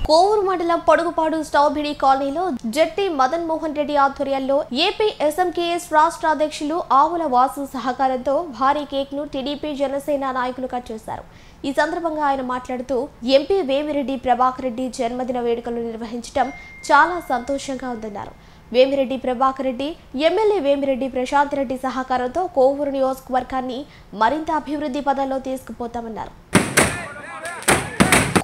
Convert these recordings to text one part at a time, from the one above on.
కోవూరు మండలం పొడుగుపాడు స్ట్రాబెరీ కాలనీలో జట్టి మదన్ మోహన్ రెడ్డి ఆధ్వర్యంలో ఏపీ ఎస్ఎంకేఎస్ రాష్ట్ర అధ్యక్షులు ఆవుల వాసు సహకారంతో భారీ కేక్ ను టీడీపీ జనసేన నాయకులు కట్ చేశారు. ఈ సందర్భంగా ఆయన మాట్లాడుతూ ఎంపీ వేమిరెడ్డి ప్రభాకర్ రెడ్డి జన్మదిన వేడుకలు నిర్వహించడం చాలా సంతోషంగా ఉందన్నారు. వేమిరెడ్డి ప్రభాకర్ రెడ్డి, ఎమ్మెల్యే వేమిరెడ్డి ప్రశాంత్ రెడ్డి సహకారంతో కోవూరు నియోజకవర్గాన్ని మరింత అభివృద్ధి పదంలో తీసుకుపోతామన్నారు.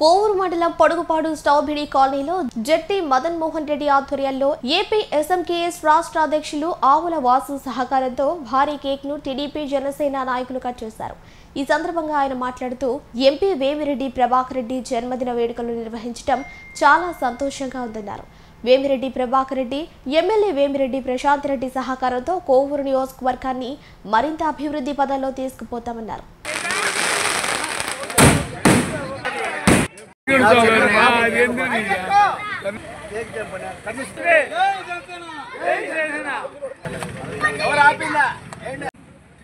కోవూరు మండలం పొడుగుపాడు స్ట్రాబెరీ కాలనీలో జట్టి మదన్ మోహన్ రెడ్డి ఆధ్వర్యంలో ఏపీ ఎస్ఎంకేఎస్ రాష్ట్ర అధ్యక్షులు ఆవుల వాసు సహకారంతో భారీ కేక్ ను టీడీపీ జనసేన నాయకులు కట్ చేశారు. ఈ సందర్భంగా ఆయన మాట్లాడుతూ ఎంపీ వేమిరెడ్డి ప్రభాకర్ రెడ్డి జన్మదిన వేడుకలు నిర్వహించడం చాలా సంతోషంగా ఉందన్నారు. వేమిరెడ్డి ప్రభాకర్ రెడ్డి, ఎమ్మెల్యే వేమిరెడ్డి ప్రశాంత్ రెడ్డి సహకారంతో కోవూరు నియోజకవర్గాన్ని మరింత అభివృద్ధి పదంలో తీసుకుపోతామన్నారు.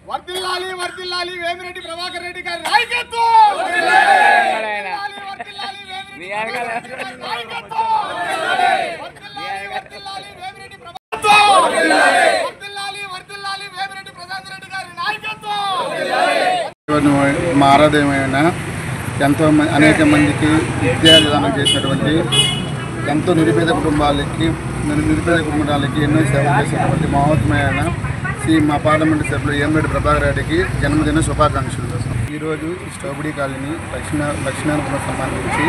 వర్ధిల్లాలి వర్ధిల్లాలి వేమిరెడ్డి ప్రభాకర్ రెడ్డి గారి నాయకత్వం. మా ఆరాధ్యమైన ఎంతో అనేక మందికి విద్యాదానం చేసినటువంటి ఎంతో నిరుపేద కుటుంబాలకి ఎన్నో సేవలు చేసినటువంటి మహోత్తమైన మా పార్లమెంటు సభ్యులు వేమిరెడ్డి ప్రభాకర్ రెడ్డికి జన్మదిన శుభాకాంక్షలు. ఈరోజు స్ట్రాబెరీ కాలనీ లక్ష్మీనారాయణ సంబంధించి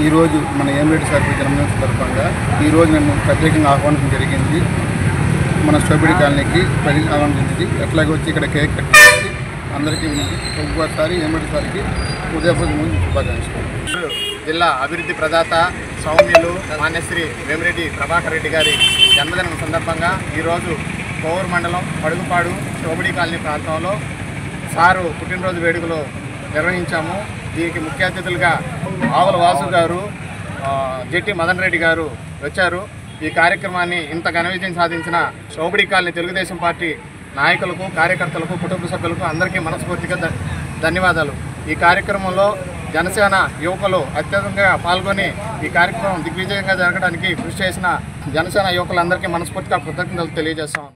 ఈరోజు మన వేమిరెడ్డి సార్ జన్మదిన సందర్భంగా ఈరోజు నన్ను ప్రత్యేకంగా ఆహ్వానించడం జరిగింది. మన స్ట్రాబెరీ కాలనీకి ఆహ్వానించింది. ఎట్లాగే వచ్చి ఇక్కడ కేక్ కట్ చేసి అందరికీ ఒక్కొక్కసారి వేమిరెడ్డి సార్కి ఉదయపూర్వక శుభాకాంక్షలు. జిల్లా అభివృద్ధి ప్రదాత సౌమ్యులు మాన్యశ్రీ వేమిరెడ్డి ప్రభాకర్ రెడ్డి గారి జన్మదినం సందర్భంగా ఈరోజు కోవూరు మండలం పడుగుపాడు స్ట్రాబెరీ కాలనీ ప్రాంతంలో సారు పుట్టినరోజు వేడుకలు నిర్వహించాము. దీనికి ముఖ్య అతిథులుగా ఆవుల వాసు గారు, జట్టి మదన్ రెడ్డి గారు వచ్చారు. ఈ కార్యక్రమాన్ని ఇంత ఘన విజయం సాధించిన స్ట్రాబెరీ కాలనీ తెలుగుదేశం పార్టీ నాయకులకు, కార్యకర్తలకు, కుటుంబ సభ్యులకు అందరికీ మనస్ఫూర్తిగా ధన్యవాదాలు. ఈ కార్యక్రమంలో జనసేన యువకులు అత్యధికంగా పాల్గొని ఈ కార్యక్రమం దిగ్విజయంగా జరగడానికి కృషి చేసిన జనసేన యువకులందరికీ మనస్ఫూర్తిగా కృతజ్ఞతలు తెలియజేస్తాం.